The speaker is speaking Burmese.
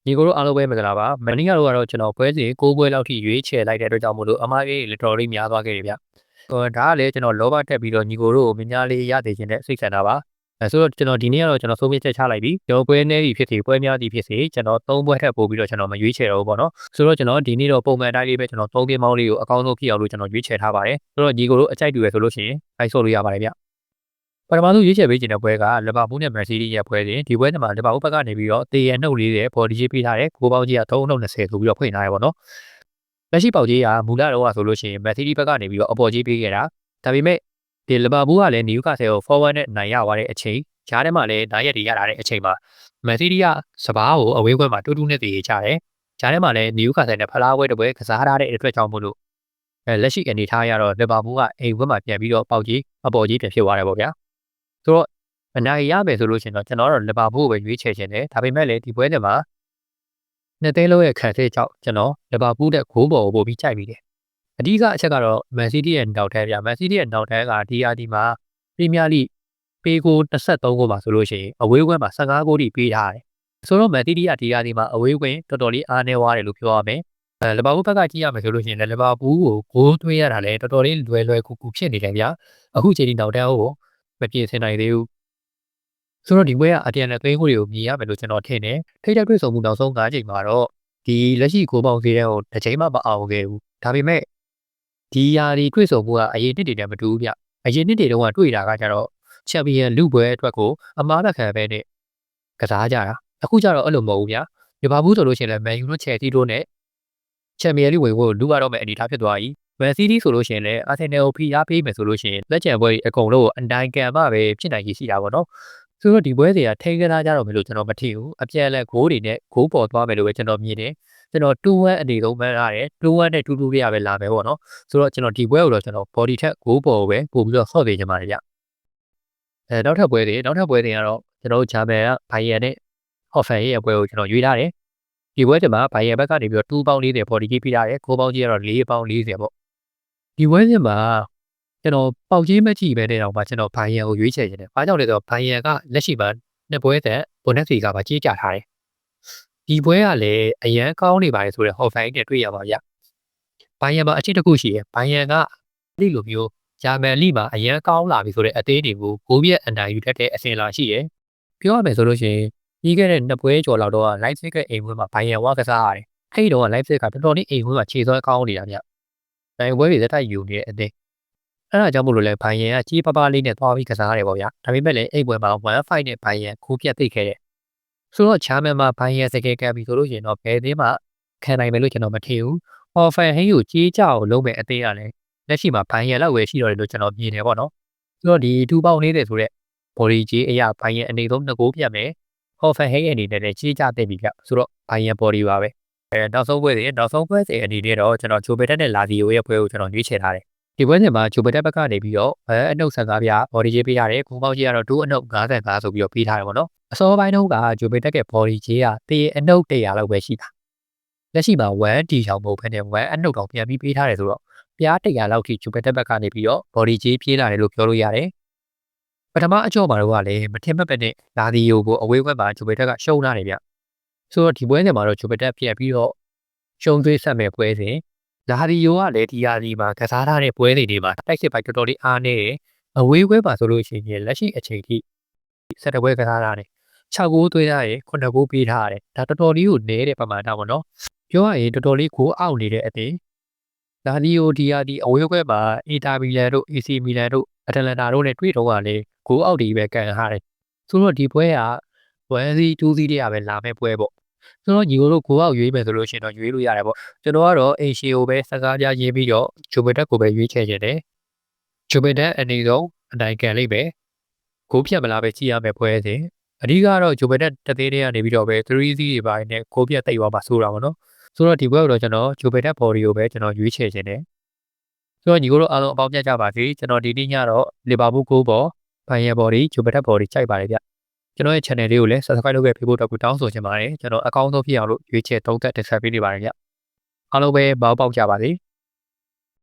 ညီကိုတို့အားလုံးပဲမင်္ဂလာပါမနေ့ကတော့ကျွန်တော်ပွဲစဉ်6ပွဲလောက်ထိရွေးချယ်လိုက်တဲ့အတွက်ကြောင့်မို့လို့အမားကြီးတော်တော်လေးများသွားခဲ့တယ်ဗျဒါကလည်းကျွန်တော်လောဘတက်ပြီးတော့ညီကိုတို့ကိုများများလေးရသေးခြင်းနဲ့စိတ်ဆန္ဒပါဆိုတော့ကျွန်တော်ဒီနေ့ကတော့ကျွန်တော်ဆုံးဖြတ်ချက်ချလိုက်ပြီကျွန်တော်ပွဲနေပြီဖြစ်စီပွဲများသည်ဖြစ်စီကျွန်တော်3ပွဲထပ်ပို့ပြီးတော့ကျွန်တော်မရွေးချယ်တော့ဘူးပေါ့နော်ဆိုတော့ကျွန်တော်ဒီနေ့တော့ပုံမှန်အတိုင်းလေးပဲကျွန်တော်3ပြင်းမောင်းလေးကိုအကောင်းဆုံးဖြစ်အောင်လို့ကျွန်တော်ရွေးချယ်ထားပါတယ်ဆိုတော့ညီကိုတို့အကြိုက်တူရဆိုလို့ရှိရင်လိုက်ဆော့လို့ရပါတယ်ဗျပထမဆုံးရွေးချယ်ပေးခြင်းတဲ့ပွဲကလီဗာပူးနဲ့မန်စီးတီးရဲ့ပွဲစဉ်ဒီပွဲမှာလီဗာပူးဘက်ကနေပြီးတော့တေရနှုတ်40ပေါ်ဒီကြီးပေးထားတယ်ကိုပေါင်းကြီးက3နှုတ်20ဆိုပြီးတော့ဖွင့်ထားရပါတော့လက်ရှိပေါက်ကြီးကမူလတော့ဆိုလို့ရှိရင်မန်စီးတီးဘက်ကနေပြီးတော့အပေါ်ကြီးပေးခဲ့တာဒါပေမဲ့ဒီလီဗာပူးကလည်းနယူကာဆယ်ကို forward နဲ့နိုင်ရသွားတဲ့အချိန်ဂျားထဲမှာလည်းနိုင်ရက်တွေရလာတဲ့အချိန်မှာမန်စီးတီးကစပားကိုအဝေးခွဲမှာတူတူနဲ့တည်ချတယ်ဂျားထဲမှာလည်းနယူကာဆယ်နဲ့ဖလားပွဲတစ်ပွဲကစားထားတဲ့အတွက်ကြောင့်မို့လို့လက်ရှိအနေထားရတော့လီဗာပူးကအိမ်ခွဲမှာပြန်ပြီးတော့ပေါက်ကြီးအပေါ်ကြီးပြန်ဖြစ်သွားတယ်ပေါ့ဗျာဆိုတော့အနိုင်ရမယ်ဆိုလို့ရှိရင်တော့ကျွန်တော်တို့လီဗာပူးကိုပဲရွေးချယ်ခြင်းတယ်ဒါပေမဲ့လည်းဒီပွဲတွေမှာနှစ်သိန်းလုံးရဲ့ခံစစ်ကြောင့်ကျွန်တော်လီဗာပူးတဲ့ဂိုးပေါ်ကိုပို့ပြီးကြိုက်ပြီးတယ်အဓိကအချက်ကတော့မန်စီးတီးရဲ့နောက်ထဲဗျာမန်စီးတီးရဲ့နောက်ထဲကဒီအာဒီမှာပရီးမီးယားလိပေးကို23ဂိုးပါဆိုလို့ရှိရင်အဝေးကွင်းမှာ15ဂိုးထိပေးထားတယ်ဆိုတော့မန်စီးတီးကဒီအာဒီမှာအဝေးကွင်းတော်တော်လေးအားနည်းသွားတယ်လို့ပြောရမယ်လီဗာပူးဘက်ကကြည့်ရမယ်ဆိုလို့ရှိရင်လီဗာပူးကိုဂိုးသွင်းရတာလည်းတော်တော်လေးလွယ်ကူဖြစ်နေတယ်ဗျာအခုချိန်ဒီနောက်တန်းကိုမပြင်ဆင်နိုင်သေးဘူးဆိုတော့ဒီပွဲကအပြန်နဲ့သိန်းကိုတွေကိုမြင်ရမယ်လို့ကျွန်တော်ထင်တယ်ထိတ်တက်တွေ့ဆုံမှုနောက်ဆုံး9ချိန်မှာတော့ဒီလက်ရှိကိုပေါင်းသေးတဲ့ဟိုတစ်ချိန်မှမအောင်ခဲ့ဘူးဒါပေမဲ့ဒီယာဒီတွေ့ဆုံမှုကအရင်နှစ်တွေနဲ့မတူဘူးဗျအရင်နှစ်တွေတုန်းကတွေ့တာကကြတော့ချန်ပီယံလူပွဲအတွက်ကိုအမားလက်ခံပဲနဲ့ကစားကြတာအခုကျတော့အဲ့လိုမဟုတ်ဘူးဗျာလီဗာပူးဆိုလို့ရှိရင်လည်းမန်ယူတို့ချယ်ဆီတို့နဲ့ချန်ပီယံလိဝင်ဖို့လူရတော့မဲ့အနေအထားဖြစ်သွားပြီမန်စီးတီးဆိုလို့ရှိရင်လည်းအာဆင်နယ်ကိုဖိအားပေးမယ်ဆိုလို့ရှိရင်လက်ကျန်ပွဲအကုန်လုံးကိုအနိုင်ကန်မှပဲဖြစ်နိုင်ကြီးရှိတာပေါ့နော်ဆိုတော့ဒီပွဲတွေကထိန်းကစားကြတော့မယ်လို့ကျွန်တော်မထင်ဘူးအပြန်လက်ဂိုးတွေနဲ့ဂိုးပေါ်သွားမယ်လို့ပဲကျွန်တော်မြင်တယ်ကျွန်တော်2-1အနေဆုံးမှန်းရတယ်2-1နဲ့2-2ပြရပဲလာမယ်ပေါ့နော်ဆိုတော့ကျွန်တော်ဒီပွဲကိုတော့ကျွန်တော် body ထက်ဂိုးပေါ်ကိုပဲပို့ပြီးတော့ဆော့ပေးချင်ပါတယ်ဗျနောက်ထပ်ပွဲတွေကတော့ကျွန်တော်တို့ဂျာမန်ကဘိုင်ယန်နဲ့ဟော့ဖန်ရဲ့ပွဲကိုကျွန်တော်ရွေးထားတယ်ဒီပွဲမှာဘိုင်ယန်ဘက်ကနေပြီးတော့2ပေါင်း40 body ကြီးပြထားတယ်ဂိုးပေါင်းကြီးကတော့4ပေါင်း40ပေါ့ဒီပွဲစဉ်မှာကျွန်တော်ပေါက်ကြီးမကြည့်ပဲတဲ့တော့မှကျွန်တော်ဘိုင်ယန်ကိုရွေးချယ်ခြင်းတယ်။ဘာကြောင့်လဲဆိုတော့ဘိုင်ယန်ကလက်ရှိမှာနှစ်ပွဲသက်ဘွန်ဒက်ဖလီဂါမှာကြီးကြထားတယ်။ဒီပွဲကလည်းအရန်ကောင်းနေပါတယ်ဆိုတော့ဟော်ဖိုင်နဲ့တွေ့ရပါဗျ။ဘိုင်ယန်မှာအချက်တစ်ခုရှိရယ်။ဘိုင်ယန်ကလိလိုမျိုးဂျာမန်လိမှာအရန်ကောင်းလာပြီဆိုတဲ့အသေးတွေကိုဂိုးပြက်အနိုင်ယူတတ်တဲ့အစဉ်လာရှိရယ်။ပြောရမယ်ဆိုလို့ရှိရင်ပြီးခဲ့တဲ့နှစ်ပွဲကျော်လောက်တော့လိုက်စစ်ကအိမ်ပွဲမှာဘိုင်ယန်ဝါကစားရတယ်။အဲ့ဒီတော့လိုက်စစ်ကတော်တော်လေးအိမ်ပွဲမှာခြေစွမ်းကောင်းနေတာဗျ။နိုင်ပွဲတွေသက်တိုက်ယူနေတဲ့အသေးအဲ့ဒါကြောင့်မို့လို့လဲဘိုင်ယန်ကကြီးပပလေးနဲ့သွားပြီးကစားရတယ်ပေါ့ဗျာဒါပေမဲ့လည်းအိတ်ပွဲမှာ1-5နဲ့ဘိုင်ယန်ခိုးပြတ်သိခဲ့တယ်ဆိုတော့ဂျာမန်မှာဘိုင်ယန်စကယ်ကပ်ပြီးဆိုလို့ရှိရင်တော့ဘယ်အသင်းမှခံနိုင်မယ်လို့ကျွန်တော်မထင်ဘူးအော်ဖန်ဟင်းကိုကြီးကြအောင်လုပ်မယ်အသင်းကလည်းလက်ရှိမှာဘိုင်ယန်လောက်ပဲရှိတော့တယ်လို့ကျွန်တော်မြင်တယ်ပေါ့နော်ဆိုတော့ဒီ2ပေါင်40ဆိုတဲ့ body ကြီးအရာဘိုင်ယန်အနေဆုံး2ဂိုးပြတ်မယ်အော်ဖန်ဟင်းအနေနဲ့လည်းကြီးကြသိပြီဗျဆိုတော့ဘိုင်ယန် body ပါပဲနောက်ဆုံးပွဲစဉ်အနေနဲ့တော့ကျွန်တော်ဂျိုဘယ်တက်နဲ့လာဒီယိုရဲ့ပွဲကိုကျွန်တော်ရွေးချယ်ထားတယ်ဒီပွဲစဉ်မှာဂျိုဘက်တက်ဘက်ကနေပြီးတော့အနှုတ်15ပြား body ကြီးပေးရတယ်ခုံပေါင်းကြီးကတော့2အနှုတ်55ဆိုပြီးတော့ပေးထားတယ်ပေါ့နော်အစောပိုင်းတုန်းကဂျိုဘက်တက်က body ကြီးကတေးအနှုတ်100လောက်ပဲရှိတာလက်ရှိမှာ1D ချောင်းမဟုတ်ဘဲနဲ့1အနှုတ်တောင်ပြန်ပြီးပေးထားတယ်ဆိုတော့ပြား100လောက်ထိဂျိုဘက်တက်ဘက်ကနေပြီးတော့ body ကြီးပြေးလာတယ်လို့ပြောလို့ရတယ်ပထမအကြော့မှာတော့လည်းမထင်မှတ်ပဲနဲ့လာဒီယိုကိုအဝေးဘက်မှာဂျိုဘက်တက်ကရှုံးလာတယ်ဗျဆိုတော့ဒီပွဲစဉ်မှာတော့ဂျိုဘက်တက်ပြန်ပြီးတော့ရှုံးသွေးဆက်မဲ့ပွဲစဉ်လာဒီယိုကလည်းဒီယာဒီမှာကစားထားတဲ့ပွဲတွေမှာတိုက်စစ်ပိုက်တော်တော်လေးအားနေတယ်အဝေးပွဲပါဆိုလို့ရှိရင်လက်ရှိအချိန်ထိ7ပွဲကစားထားတယ်6ဂိုးသွင်းထားတယ်9ဂိုးပေးထားရတယ်ဒါတော်တော်လေးကိုနည်းတဲ့ပမာဏပေါ့နော်ပြောရရင်တော်တော်လေးကိုအောက်နေတဲ့အသင်းလာဒီယိုဒီယာဒီအဝေးပွဲမှာအီတာမီလန်တို့ AC မီလန်တို့အတလန်တာတို့နဲ့တွေ့တော့ကလည်းဂိုးအောက်တွေပဲကန်ထားတယ်ဆိုတော့ဒီပွဲက1-2 2တရပဲလာမဲ့ပွဲပေါ့ဆိုတော့ညီတို့ကိုအောက်ရွေးမယ်ဆိုလို့ရှိရင်တော့ရွေးလို့ရတယ်ပေါ့ကျွန်တော်ကတော့အိမ်ရှီကိုပဲစကားပြရေးပြီးတော့ဂျိုဘက်တက်ကိုပဲရွေးချယ်ခြင်းတယ်ဂျိုဘက်တက်အနေဆုံးအနိုင်ကန်လိမ့်မယ်ဂိုးဖြတ်မလားပဲကြည့်ရမယ်ပွဲစဉ်အဓိကတော့ဂျိုဘက်တက်တသေးသေးကနေပြီးတော့ပဲ3-0တွေပိုင်းနဲ့ဂိုးပြတ်တိတ်သွားမှာဆိုတာပေါ့နော်ဆိုတော့ဒီပွဲကိုတော့ကျွန်တော်ဂျိုဘက်တက် body ကိုပဲကျွန်တော်ရွေးချယ်ခြင်းတယ်ဆိုတော့ညီတို့အားလုံးအပေါင်းပြတ်ကြပါစေကျွန်တော်ဒီနေ့ညတော့လီဗာပူးကိုပေါ်ဘိုင်ယန် body ဂျိုဘက်တက် body ကြိုက်ပါတယ်ဗျကျွန်တော်ရဲ့ channel လေးကိုလည်း subscribe လုပ်ခဲ့ပေးဖို့တော့တောင်းဆိုချင်ပါတယ်ကျွန်တော်အကောင်းဆုံးဖြစ်အောင်လို့ရွေးချယ်သုံးသပ်တင်ဆက်ပေးနေပါတယ်ဗျအားလုံးပဲပေါက်ကြပါစေ